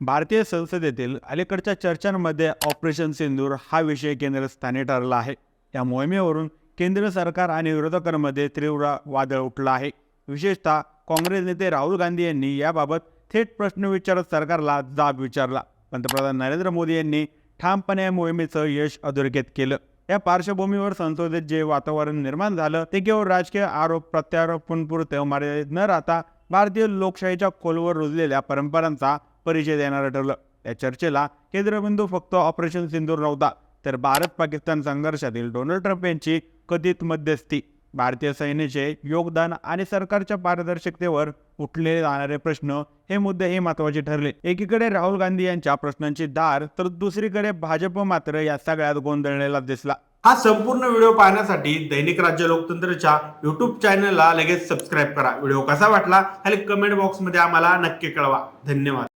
भारतीय संसदेतील अलीकडच्या चर्चांमध्ये ऑपरेशन सिंदूर हा विषय केंद्रस्थानी ठरला आहे। या मोहिमेवरून केंद्र सरकार आणि विरोधकांमध्ये तीव्र वादळ उठला आहे। विशेषतः काँग्रेस नेते राहुल गांधी यांनी याबाबत थेट प्रश्न विचारत सरकारला जाब विचारला। पंतप्रधान नरेंद्र मोदी यांनी ठामपणे या मोहिमेचं यश अधोरेखित केलं। या पार्श्वभूमीवर संसदेत जे वातावरण निर्माण झालं ते केवळ राजकीय आरोप प्रत्यारोपांपुरते मर्यादित न राहता भारतीय लोकशाहीच्या खोलवर रुजलेल्या परंपरांचा परिचय देणारं ठरलं। या चर्चेला केंद्रबिंदू फक्त ऑपरेशन सिंदूर नव्हता, तर भारत-पाकिस्तान संघर्षातील डोनाल्ड ट्रम्प यांची कथित मध्यस्थी, भारतीय सैन्याचे योगदान आणि सरकारच्या पारदर्शकतेवर उठले जाणारे प्रश्न हे मुद्देही महत्त्वाचे ठरले। एकीकडे राहुल गांधी यांच्या प्रश्नांची धार, तर दुसरीकडे भाजप मात्र या सगळ्यात गोंधळलेला दिसला। हा संपूर्ण व्हिडिओ पाहण्यासाठी दैनिक राज्य लोकतंत्रच्या YouTube चॅनलला लगेच सबस्क्राइब करा। व्हिडिओ कसा वाटला खाली कमेंट बॉक्समध्ये आम्हाला नक्की कळवा। धन्यवाद।